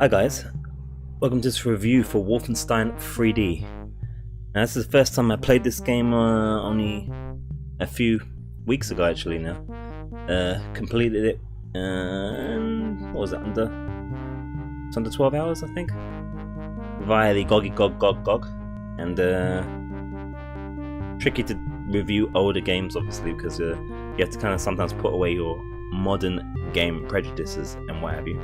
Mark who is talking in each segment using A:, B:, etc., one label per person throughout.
A: Hi guys, welcome to this review for Wolfenstein 3D. Now this is the first time I played this game only a few weeks ago actually now. Completed it what was that, it's under 12 hours I think? Via the GOG. And tricky to review older games obviously because you have to kind of sometimes put away your modern game prejudices and what have you.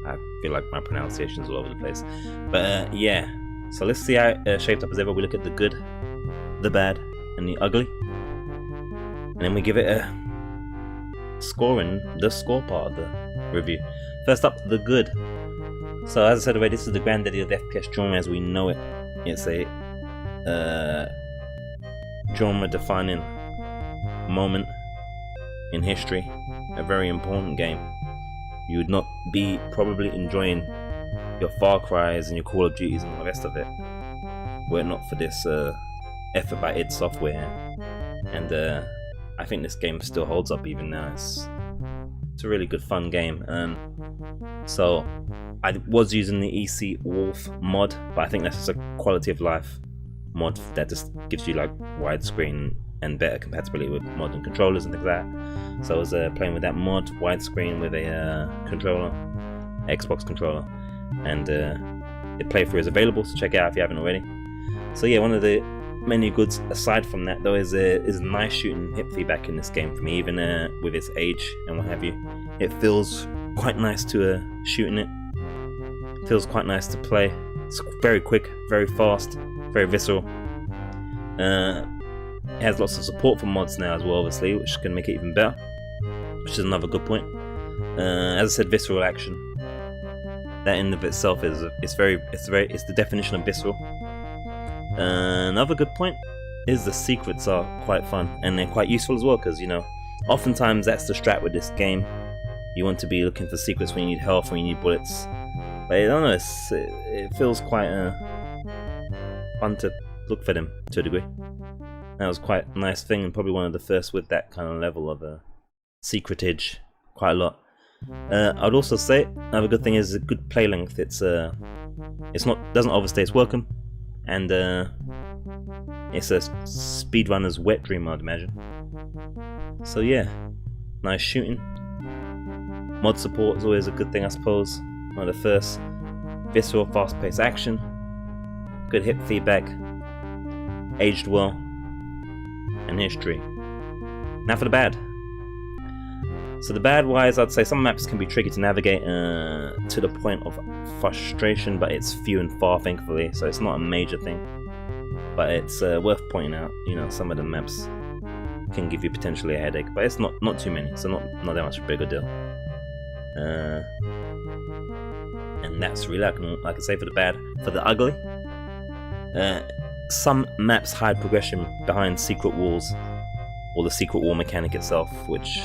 A: I feel like my pronunciation's all over the place. But yeah, so let's see how it shaped up as ever. We look at the good, the bad, and the ugly. And then we give it a score in the score part of the review. First up, the good. So as I said already, this is the granddaddy of the FPS genre as we know it. It's a genre-defining moment in history. A very important game. You would not be probably enjoying your Far Cry's and your Call of Duties and all the rest of it were it not for this effort by id Software. And I think this game still holds up even now. It's a really good fun game. So I was using the EC Wolf mod, but I think that's just a quality of life mod that just gives you like widescreen and better compatibility with modern controllers and things like that. So I was playing with that mod, widescreen with a controller, Xbox controller, and the playthrough is available, so check it out if you haven't already. So yeah, one of the many goods aside from that though is nice shooting hip feedback in this game for me, even with its age and what have you. It feels quite nice to shooting it. It feels quite nice to play. It's very quick, very fast, very visceral. It has lots of support for mods now as well, obviously, which can make it even better, which is another good point. As I said, Visceral Action. That in of itself is it's the definition of visceral. Another good point is the secrets are quite fun and they're quite useful as well, because you know, oftentimes that's the strat with this game. You want to be looking for secrets when you need health, when you need bullets. But I don't know, it feels quite fun to look for them to a degree. That was quite a nice thing, and probably one of the first with that kind of level of secretage, quite a lot. I'd also say another good thing is a good play length. Doesn't overstay its welcome, and it's a speedrunner's wet dream, I'd imagine. So yeah, nice shooting. Mod support is always a good thing, I suppose. One of the first. Visceral, fast-paced action. Good hip feedback. Aged well. And history. Now for the bad. So the bad wise, I'd say some maps can be tricky to navigate to the point of frustration, but it's few and far thankfully, so it's not a major thing. But it's worth pointing out, you know, some of the maps can give you potentially a headache, but it's not too many, so not that much of a bigger deal. And that's really I can say for the bad. For the ugly, some maps hide progression behind secret walls, or the secret wall mechanic itself, which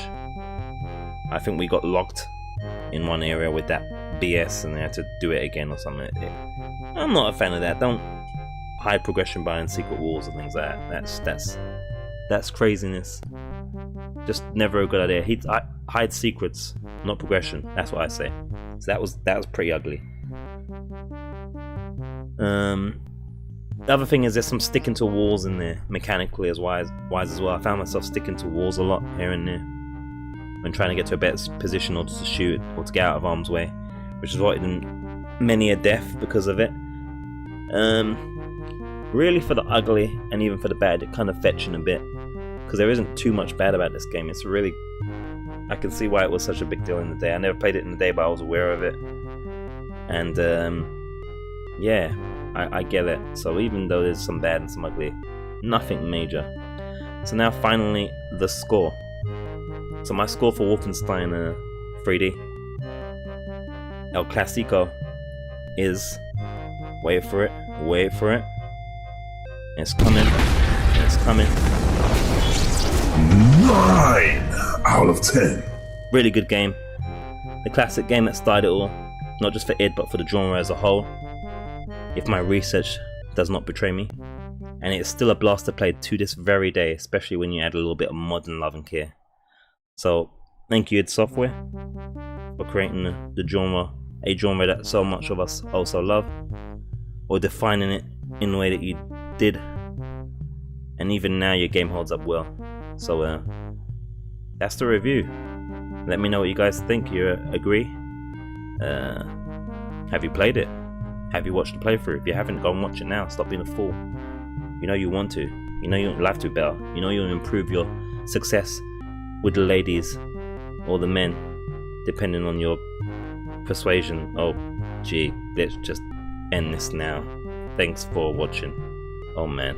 A: I think we got locked in one area with that BS and they had to do it again or something. I'm not a fan of that. Don't hide progression behind secret walls and things like that. That's craziness. Just never a good idea. Hide secrets, not progression. That's what I say. So that was pretty ugly. The other thing is there's some sticking to walls in there mechanically as wise as well. I found myself sticking to walls a lot here and there when trying to get to a better position or to shoot or to get out of harm's way, which resulted in many a death because of it. Really for the ugly and even for the bad, it kind of fetching a bit because there isn't too much bad about this game. It's really, I can see why it was such a big deal in the day. I never played it in the day, but I was aware of it, and yeah, I get it. So even though there's some bad and some ugly, nothing major. So now finally the score. So my score for Wolfenstein 3D El Clasico is, wait for it, it's coming,
B: 9 out of 10.
A: Really good game. The classic game that started it all, not just for id but for the genre as a whole, if my research does not betray me. And it's still a blast to play to this very day, especially when you add a little bit of modern love and care. So thank you id Software for creating the genre a genre that so much of us also love, or defining it in the way that you did, and even now your game holds up well. So that's the review. Let me know what you guys think. You agree? Have you played it? Have you watched the playthrough? If you haven't, go and watch it now. Stop being a fool. You know you want to. You know your life to be better. You know you'll improve your success with the ladies or the men, depending on your persuasion. Oh, gee, let's just end this now. Thanks for watching. Oh man.